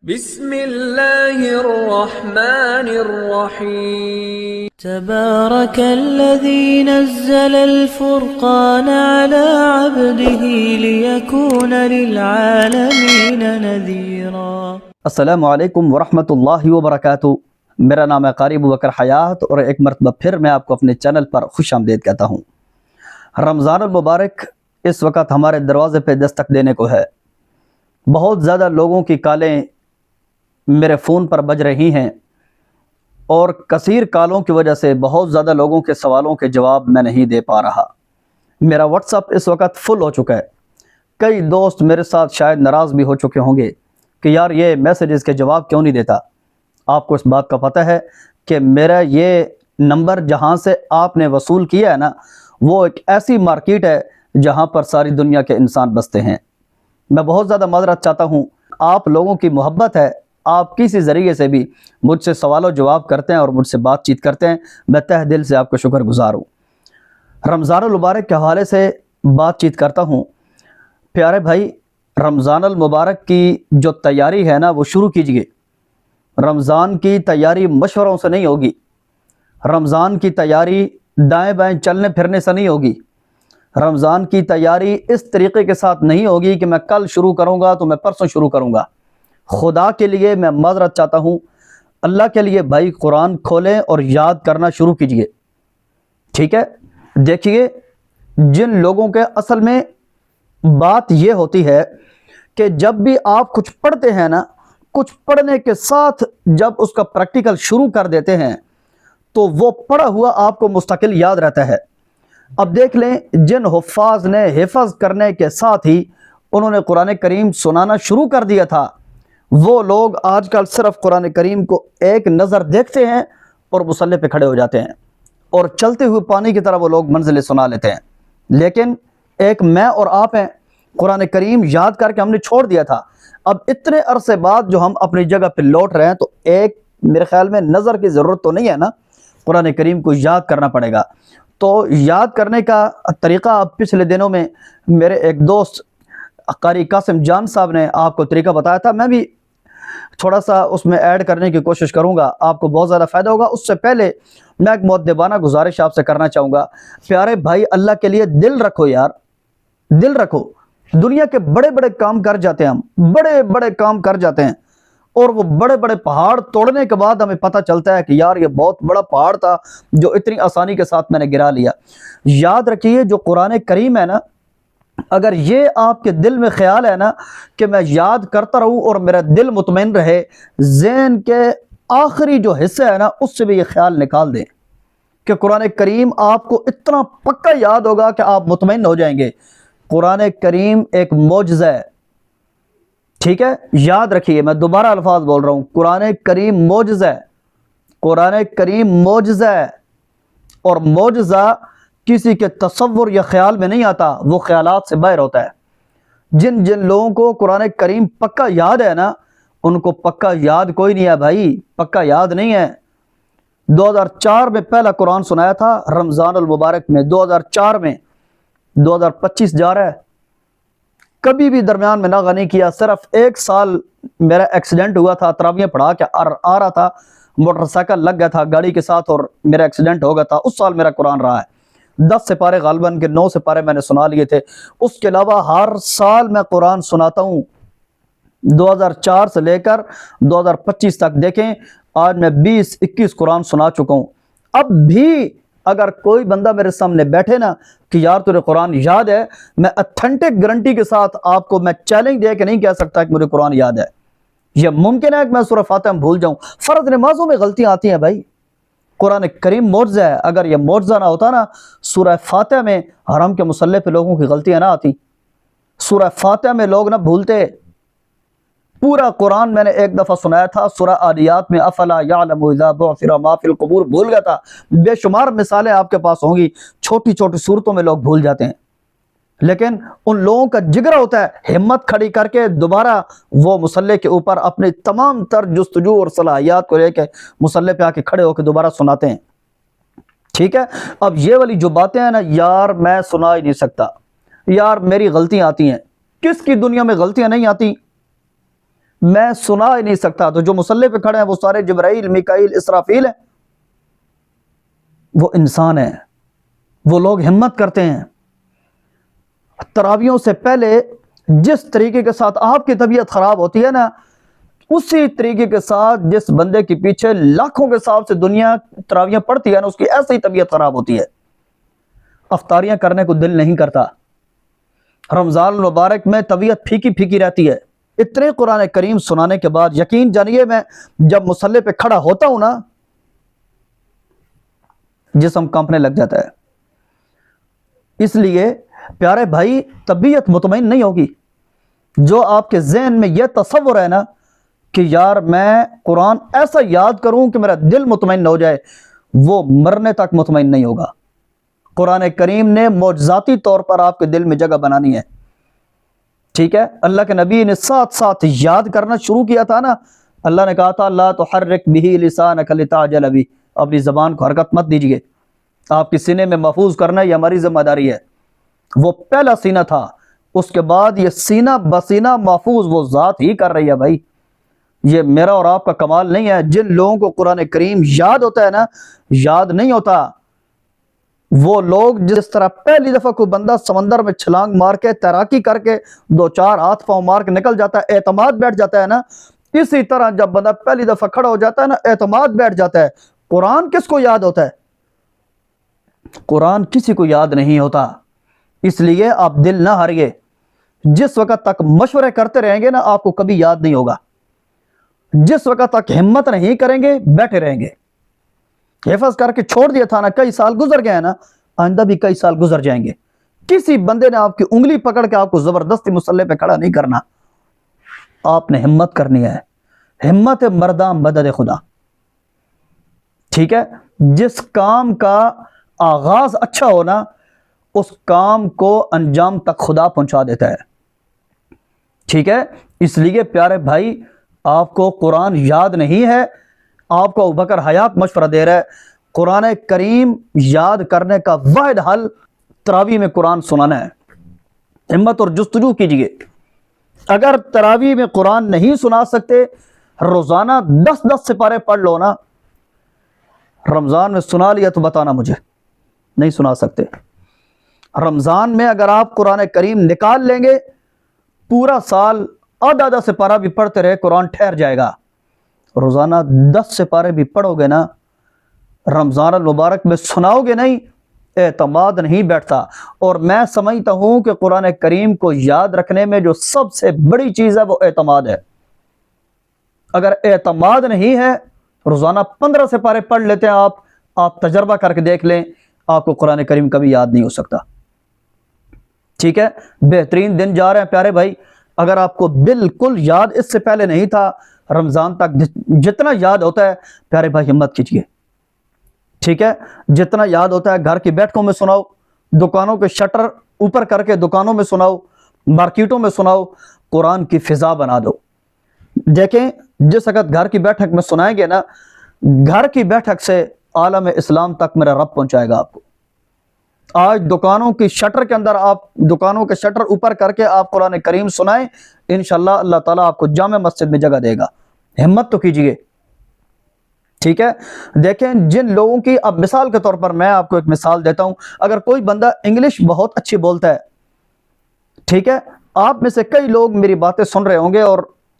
بسم اللہ الرحمن الرحیم تبارك الذي نزل الفرقان على عبده ليكون للعالمين نذيرا۔ السلام علیکم ورحمۃ اللہ وبرکاتہ۔ میرا نام ہے قاری ابو بکر حیات اور ایک مرتبہ پھر میں آپ کو اپنے چینل پر خوش آمدید کہتا ہوں۔ رمضان المبارک اس وقت ہمارے دروازے پہ دستک دینے کو ہے۔ بہت زیادہ لوگوں کی کالیں میرے فون پر بج رہی ہیں اور کثیر کالوں کی وجہ سے بہت زیادہ لوگوں کے سوالوں کے جواب میں نہیں دے پا رہا۔ میرا واٹس اپ اس وقت فل ہو چکا ہے۔ کئی دوست میرے ساتھ شاید ناراض بھی ہو چکے ہوں گے کہ یار یہ میسیجز کے جواب کیوں نہیں دیتا۔ آپ کو اس بات کا پتہ ہے کہ میرا یہ نمبر جہاں سے آپ نے وصول کیا ہے نا، وہ ایک ایسی مارکیٹ ہے جہاں پر ساری دنیا کے انسان بستے ہیں۔ میں بہت زیادہ معذرت چاہتا ہوں، آپ لوگوں کی محبت ہے، آپ کسی ذریعے سے بھی مجھ سے سوال و جواب کرتے ہیں اور مجھ سے بات چیت کرتے ہیں، میں تہ دل سے آپ کا شکر گزار ہوں۔ رمضان المبارک کے حوالے سے بات چیت کرتا ہوں۔ پیارے بھائی، رمضان المبارک کی جو تیاری ہے نا وہ شروع کیجئے۔ رمضان کی تیاری مشوروں سے نہیں ہوگی، رمضان کی تیاری دائیں بائیں چلنے پھرنے سے نہیں ہوگی، رمضان کی تیاری اس طریقے کے ساتھ نہیں ہوگی کہ میں کل شروع کروں گا تو میں پرسوں شروع کروں گا۔ خدا کے لیے میں معذرت چاہتا ہوں، اللہ کے لیے بھائی قرآن کھولیں اور یاد کرنا شروع کیجئے، ٹھیک ہے؟ دیکھیے، جن لوگوں کے اصل میں بات یہ ہوتی ہے کہ جب بھی آپ کچھ پڑھتے ہیں نا، کچھ پڑھنے کے ساتھ جب اس کا پریکٹیکل شروع کر دیتے ہیں تو وہ پڑھا ہوا آپ کو مستقل یاد رہتا ہے۔ اب دیکھ لیں، جن حفاظ نے حفظ کرنے کے ساتھ ہی انہوں نے قرآن کریم سنانا شروع کر دیا تھا، وہ لوگ آج کل صرف قرآن کریم کو ایک نظر دیکھتے ہیں اور مصلی پہ کھڑے ہو جاتے ہیں اور چلتے ہوئے پانی کی طرح وہ لوگ منزلیں سنا لیتے ہیں۔ لیکن ایک میں اور آپ ہیں، قرآن کریم یاد کر کے ہم نے چھوڑ دیا تھا۔ اب اتنے عرصے بعد جو ہم اپنی جگہ پہ لوٹ رہے ہیں تو ایک میرے خیال میں نظر کی ضرورت تو نہیں ہے نا، قرآن کریم کو یاد کرنا پڑے گا۔ تو یاد کرنے کا طریقہ اب پچھلے دنوں میں میرے ایک دوست قاری قاسم جان صاحب نے آپ کو طریقہ بتایا تھا، میں بھی تھوڑا سا اس میں ایڈ کرنے کی کوشش کروں گا، آپ کو بہت زیادہ فائدہ ہوگا۔ اس سے پہلے میں ایک مؤدبانہ گزارش آپ سے کرنا چاہوں گا، پیارے بھائی اللہ کے لیے دل رکھو یار، دل رکھو۔ دنیا کے بڑے بڑے کام کر جاتے ہیں، ہم بڑے بڑے کام کر جاتے ہیں اور وہ بڑے بڑے پہاڑ توڑنے کے بعد ہمیں پتہ چلتا ہے کہ یار یہ بہت بڑا پہاڑ تھا جو اتنی آسانی کے ساتھ میں نے گرا لیا۔ یاد رکھیے، جو قرآن کریم ہے نا، اگر یہ آپ کے دل میں خیال ہے نا کہ میں یاد کرتا رہوں اور میرا دل مطمئن رہے، ذہن کے آخری جو حصہ ہے نا اس سے بھی یہ خیال نکال دیں کہ قرآن کریم آپ کو اتنا پکا یاد ہوگا کہ آپ مطمئن ہو جائیں گے۔ قرآن کریم ایک معجزہ ہے، ٹھیک ہے؟ یاد رکھیے، میں دوبارہ الفاظ بول رہا ہوں، قرآن کریم معجزہ ہے، قرآن کریم معجزہ ہے، اور معجزہ کسی کے تصور یا خیال میں نہیں آتا، وہ خیالات سے باہر ہوتا ہے۔ جن جن لوگوں کو قرآن کریم پکا یاد ہے نا، ان کو پکا یاد کوئی نہیں ہے بھائی، پکا یاد نہیں ہے۔ 2004 میں پہلا قرآن سنایا تھا رمضان المبارک میں، 2004 میں، 2025 جا رہا ہے، کبھی بھی درمیان میں ناغہ نہیں کیا۔ صرف ایک سال میرا ایکسیڈنٹ ہوا تھا، تراویح پڑھا کے آ رہا تھا، موٹر سائیکل لگ گیا تھا گاڑی کے ساتھ اور میرا ایکسیڈنٹ ہو گیا تھا، اس سال میرا قرآن رہا ہے۔ 10 سپارے غالباً کے 9 سپارے میں نے سنا لیے تھے۔ اس کے علاوہ ہر سال میں قرآن سناتا ہوں، 2004 سے لے کر 2025 تک۔ دیکھیں آج میں 20-21 قرآن سنا چکا ہوں۔ اب بھی اگر کوئی بندہ میرے سامنے بیٹھے نا کہ یار تجھے قرآن یاد ہے، میں اتھینٹک گارنٹی کے ساتھ آپ کو میں چیلنج دے کے نہیں کہہ سکتا کہ مجھے قرآن یاد ہے۔ یہ ممکن ہے کہ میں سورہ فاتحہ بھول جاؤں، فرض نمازوں میں غلطیاں آتی ہیں بھائی، قرآن کریم معجزہ ہے۔ اگر یہ معجزہ نہ ہوتا نا، سورہ فاتحہ میں حرم کے مصلی پہ لوگوں کی غلطیاں نہ آتی، سورہ فاتحہ میں لوگ نہ بھولتے۔ پورا قرآن میں نے ایک دفعہ سنایا تھا، سورہ عادیات میں افلا یعلم اذا بعثر ما فی القبور بھول گیا تھا۔ بے شمار مثالیں آپ کے پاس ہوں گی، چھوٹی چھوٹی صورتوں میں لوگ بھول جاتے ہیں، لیکن ان لوگوں کا جگر ہوتا ہے ہمت کھڑی کر کے دوبارہ وہ مصلی کے اوپر اپنے تمام تر جستجو اور صلاحیات کو لے کے مصلی پہ آ کے کھڑے ہو کے دوبارہ سناتے ہیں، ٹھیک ہے؟ اب یہ والی جو باتیں ہیں نا، یار میں سنا ہی نہیں سکتا، یار میری غلطیاں آتی ہیں۔ کس کی دنیا میں غلطیاں نہیں آتی؟ میں سنا ہی نہیں سکتا، تو جو مصلی پہ کھڑے ہیں وہ سارے جبرائیل، میکائیل، اسرافیل ہیں؟ وہ انسان ہیں، وہ لوگ ہمت کرتے ہیں۔ تراویحوں سے پہلے جس طریقے کے ساتھ آپ کی طبیعت خراب ہوتی ہے نا، اسی طریقے کے ساتھ جس بندے کے پیچھے لاکھوں کے حساب سے دنیا تراویحیں پڑھتی ہے نا، اس کی ایسے ہی طبیعت خراب ہوتی ہے، افطاریاں کرنے کو دل نہیں کرتا۔ رمضان المبارک میں طبیعت پھیکی پھیکی رہتی ہے۔ اتنے قرآن کریم سنانے کے بعد یقین جانیے میں جب مصلی پہ کھڑا ہوتا ہوں نا، جسم کانپنے لگ جاتا ہے۔ اس لیے پیارے بھائی، طبیعت مطمئن نہیں ہوگی جو آپ کے ذہن میں یہ تصور ہے نا کہ یار میں قرآن ایسا یاد کروں کہ میرا دل مطمئن ہو جائے، وہ مرنے تک مطمئن نہیں ہوگا۔ قرآن کریم نے معجزاتی طور پر آپ کے دل میں جگہ بنانی ہے، ٹھیک ہے؟ اللہ کے نبی نے ساتھ ساتھ یاد کرنا شروع کیا تھا نا، اللہ نے کہا تھا لا تحرک بہ لسانک لتعجل بہ، اپنی زبان کو حرکت مت دیجیے، آپ کے سینے میں محفوظ کرنا یہ ہماری ذمہ داری ہے۔ وہ پہلا سینہ تھا، اس کے بعد یہ سینہ بسینہ محفوظ وہ ذات ہی کر رہی ہے۔ بھائی یہ میرا اور آپ کا کمال نہیں ہے۔ جن لوگوں کو قرآن کریم یاد ہوتا ہے نا، یاد نہیں ہوتا، وہ لوگ جس طرح پہلی دفعہ کوئی بندہ سمندر میں چھلانگ مار کے تیراکی کر کے 2-4 ہاتھ پاؤں مار کے نکل جاتا ہے، اعتماد بیٹھ جاتا ہے نا، اسی طرح جب بندہ پہلی دفعہ کھڑا ہو جاتا ہے نا، اعتماد بیٹھ جاتا ہے۔ قرآن کس کو یاد ہوتا ہے؟ قرآن کسی کو یاد نہیں ہوتا۔ اس لیے آپ دل نہ ہاریے، جس وقت تک مشورے کرتے رہیں گے نا آپ کو کبھی یاد نہیں ہوگا، جس وقت تک ہمت نہیں کریں گے بیٹھے رہیں گے۔ حفظ کر کے چھوڑ دیا تھا نا، کئی سال گزر گئے نا، آئندہ بھی کئی سال گزر جائیں گے۔ کسی بندے نے آپ کی انگلی پکڑ کے آپ کو زبردستی مصلی پہ کھڑا نہیں کرنا، آپ نے ہمت کرنی ہے۔ ہمت مرداں مدد خدا، ٹھیک ہے؟ جس کام کا آغاز اچھا ہونا، اس کام کو انجام تک خدا پہنچا دیتا ہے، ٹھیک ہے؟ اس لیے پیارے بھائی، آپ کو قرآن یاد نہیں ہے، آپ کو ابوبکر حیات مشورہ دے رہا ہے، قرآن کریم یاد کرنے کا واحد حل تراویح میں قرآن سنانا ہے۔ ہمت اور جستجو کیجئے۔ اگر تراویح میں قرآن نہیں سنا سکتے، روزانہ 10 سپارے پڑھ لو نا۔ رمضان میں سنا لیا تو بتانا مجھے، نہیں سنا سکتے۔ رمضان میں اگر آپ قرآن کریم نکال لیں گے، پورا سال آدھا سپارہ بھی پڑھتے رہے قرآن ٹھہر جائے گا۔ روزانہ 10 سپارے بھی پڑھو گے نا، رمضان المبارک میں سناؤ گے نہیں، اعتماد نہیں بیٹھتا۔ اور میں سمجھتا ہوں کہ قرآن کریم کو یاد رکھنے میں جو سب سے بڑی چیز ہے وہ اعتماد ہے۔ اگر اعتماد نہیں ہے، روزانہ 15 سپارے پڑھ لیتے ہیں آپ تجربہ کر کے دیکھ لیں، آپ کو قرآن کریم کبھی یاد نہیں ہو سکتا، ٹھیک ہے؟ بہترین دن جا رہے ہیں پیارے بھائی۔ اگر آپ کو بالکل یاد اس سے پہلے نہیں تھا، رمضان تک جتنا یاد ہوتا ہے پیارے بھائی ہمت کیجیے، ٹھیک ہے؟ جتنا یاد ہوتا ہے گھر کی بیٹھکوں میں سناؤ، دکانوں کے شٹر اوپر کر کے دکانوں میں سناؤ، مارکیٹوں میں سناؤ، قرآن کی فضا بنا دو۔ دیکھیں جس وقت گھر کی بیٹھک میں سنائیں گے نا، گھر کی بیٹھک سے عالم اسلام تک میرا رب پہنچائے گا آپ کو۔ آج دکانوں کی شٹر کے اندر آپ دکانوں کے شٹر اوپر کر کے آپ قرآن کریم سنائیں، انشاءاللہ اللہ تعالیٰ آپ کو جامع مسجد میں جگہ دے گا۔ ہمت تو کیجئے، ٹھیک ہے؟ دیکھیں جن لوگوں کی، اب مثال کے طور پر میں آپ کو ایک مثال دیتا ہوں، اگر کوئی بندہ انگلش بہت اچھی بولتا ہے، ٹھیک ہے؟ آپ میں سے کئی لوگ میری باتیں سن رہے ہوں گے اور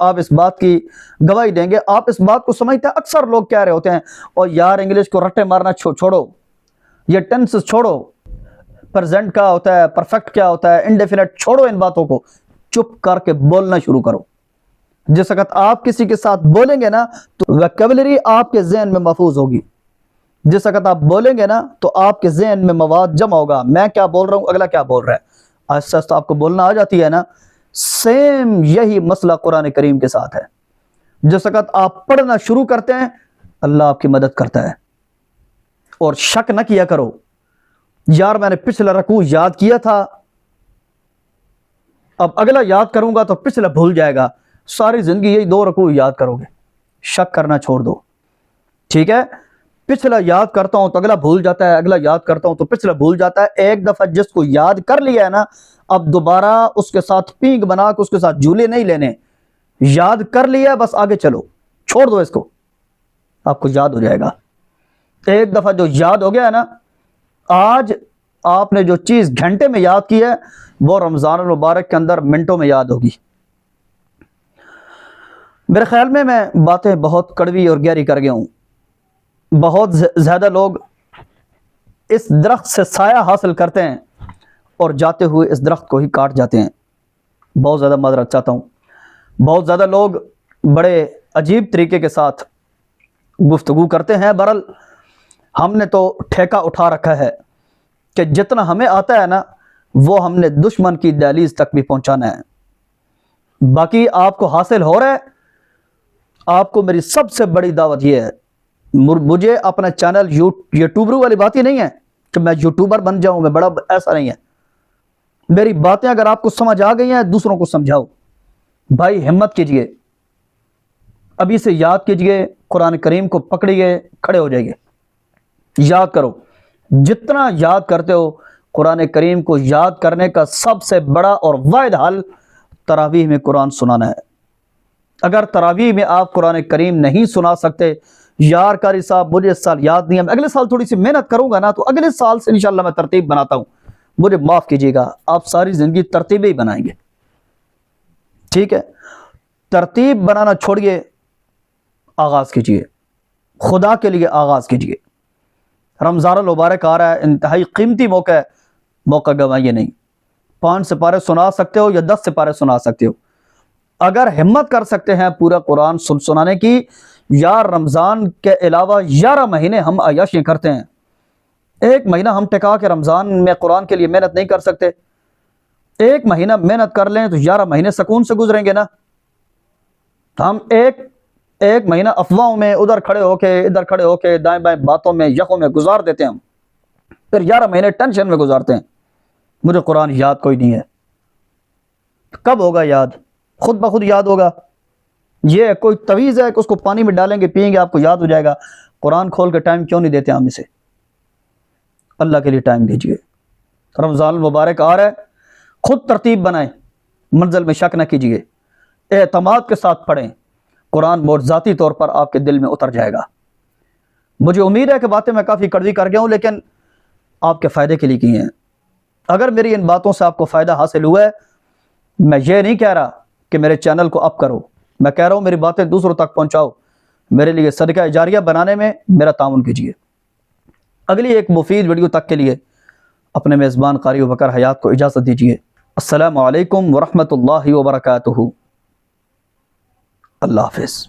آپ اس بات کی گواہی دیں گے، آپ اس بات کو سمجھتے ہیں، اکثر لوگ کہہ رہے ہوتے ہیں اور یار انگلش کو رٹے مارنا چھوڑو، یہ ٹینسز چھوڑو، پریزنٹ کیا ہوتا ہے، پرفیکٹ کیا ہوتا ہے، انڈیفینٹ چھوڑو، ان باتوں کو چپ کر کے بولنا شروع کرو۔ جس وقت آپ کسی کے ساتھ بولیں گے نا تو ویکیبلری آپ کے ذہن میں محفوظ ہوگی۔ جس وقت آپ بولیں گے نا تو آپ کے ذہن میں مواد جمع ہوگا، میں کیا بول رہا ہوں، اگلا کیا بول رہا ہے، آہستہ آہستہ آپ کو بولنا آ جاتی ہے نا۔ سیم یہی مسئلہ قرآن کریم کے ساتھ ہے۔ جس وقت آپ پڑھنا شروع کرتے ہیں، اللہ آپ کی مدد کرتا ہے۔ اور شک نہ کیا کرو، یار میں نے پچھلا رکوع یاد کیا تھا، اب اگلا یاد کروں گا تو پچھلا بھول جائے گا، ساری زندگی یہی 2 رکوع یاد کرو گے۔ شک کرنا چھوڑ دو، ٹھیک ہے؟ پچھلا یاد کرتا ہوں تو اگلا بھول جاتا ہے، اگلا یاد کرتا ہوں تو پچھلا بھول جاتا ہے۔ ایک دفعہ جس کو یاد کر لیا ہے نا، اب دوبارہ اس کے ساتھ پینگ بنا کے اس کے ساتھ جھولے نہیں لینے، یاد کر لیا بس آگے چلو، چھوڑ دو اس کو، آپ کو یاد ہو جائے گا۔ ایک دفعہ جو یاد ہو گیا ہے نا، آج آپ نے جو چیز گھنٹے میں یاد کی ہے وہ رمضان المبارک کے اندر منٹوں میں یاد ہوگی۔ میرے خیال میں باتیں بہت کڑوی اور گہری کر گیا ہوں۔ بہت زیادہ لوگ اس درخت سے سایہ حاصل کرتے ہیں اور جاتے ہوئے اس درخت کو ہی کاٹ جاتے ہیں۔ بہت زیادہ معذرت چاہتا ہوں۔ بہت زیادہ لوگ بڑے عجیب طریقے کے ساتھ گفتگو کرتے ہیں۔ برحال ہم نے تو ٹھیکہ اٹھا رکھا ہے کہ جتنا ہمیں آتا ہے نا وہ ہم نے دشمن کی دہلیز تک بھی پہنچانا ہے۔ باقی آپ کو حاصل ہو رہا ہے، آپ کو میری سب سے بڑی دعوت یہ ہے، مجھے اپنا چینل یوٹیوبر والی بات ہی نہیں ہے کہ میں یوٹیوبر بن جاؤں، میں بڑا، ایسا نہیں ہے۔ میری باتیں اگر آپ کو سمجھ آ گئی ہیں دوسروں کو سمجھاؤ۔ بھائی ہمت کیجئے، ابھی سے یاد کیجئے، قرآن کریم کو پکڑیے، کھڑے ہو جائیے، یاد کرو۔ جتنا یاد کرتے ہو قرآن کریم کو یاد کرنے کا سب سے بڑا اور واحد حل تراویح میں قرآن سنانا ہے۔ اگر تراویح میں آپ قرآن کریم نہیں سنا سکتے، یار قاری صاحب مجھے اس سال یاد نہیں ہے، اگلے سال تھوڑی سی محنت کروں گا نا تو اگلے سال سے انشاءاللہ میں ترتیب بناتا ہوں، مجھے معاف کیجیے گا، آپ ساری زندگی ترتیبیں ہی بنائیں گے، ٹھیک ہے؟ ترتیب بنانا چھوڑیے، آغاز کیجیے، خدا کے لیے آغاز کیجیے۔ رمضان المبارک آ رہا ہے، انتہائی قیمتی موقع ہے، موقع گوائیے نہیں۔ 5 سپارے سنا سکتے ہو یا 10 سپارے سنا سکتے ہو، اگر ہمت کر سکتے ہیں پورا قرآن سنانے کی، یا رمضان کے علاوہ 11 مہینے ہم عیاشیاں کرتے ہیں، 1 مہینہ ہم ٹکا کے رمضان میں قرآن کے لیے محنت نہیں کر سکتے، 1 مہینہ محنت کر لیں تو 11 مہینے سکون سے گزریں گے نا۔ ہم ایک مہینہ افواہوں میں ادھر کھڑے ہو کے ادھر کھڑے ہو کے دائیں بائیں باتوں میں یخوں میں گزار دیتے ہیں، ہم پھر 11 مہینے ٹینشن میں گزارتے ہیں، مجھے قرآن یاد کوئی نہیں ہے۔ کب ہوگا یاد؟ خود بخود یاد ہوگا؟ یہ کوئی تویز ہے کہ اس کو پانی میں ڈالیں گے پئیں گے آپ کو یاد ہو جائے گا؟ قرآن کھول کے ٹائم کیوں نہیں دیتے ہم اسے؟ اللہ کے لیے ٹائم دیجیے۔ رمضان المبارک آ رہا ہے، خود ترتیب بنائیں، منزل میں شک نہ کیجیے، اعتماد کے ساتھ پڑھیں، قرآن بہت ذاتی طور پر آپ کے دل میں اتر جائے گا۔ مجھے امید ہے کہ باتیں میں کافی کڑوی کر گیا ہوں لیکن آپ کے فائدے کے لیے کی ہیں۔ اگر میری ان باتوں سے آپ کو فائدہ حاصل ہوا ہے، میں یہ نہیں کہہ رہا کہ میرے چینل کو اپ کرو، میں کہہ رہا ہوں میری باتیں دوسروں تک پہنچاؤ، میرے لیے صدقہ جاریہ بنانے میں میرا تعاون کیجیے۔ اگلی ایک مفید ویڈیو تک کے لیے اپنے میزبان قاری ابوبکر حیات کو اجازت دیجیے۔ السلام علیکم ورحمۃ اللہ وبرکاتہ۔ اللہ حافظ۔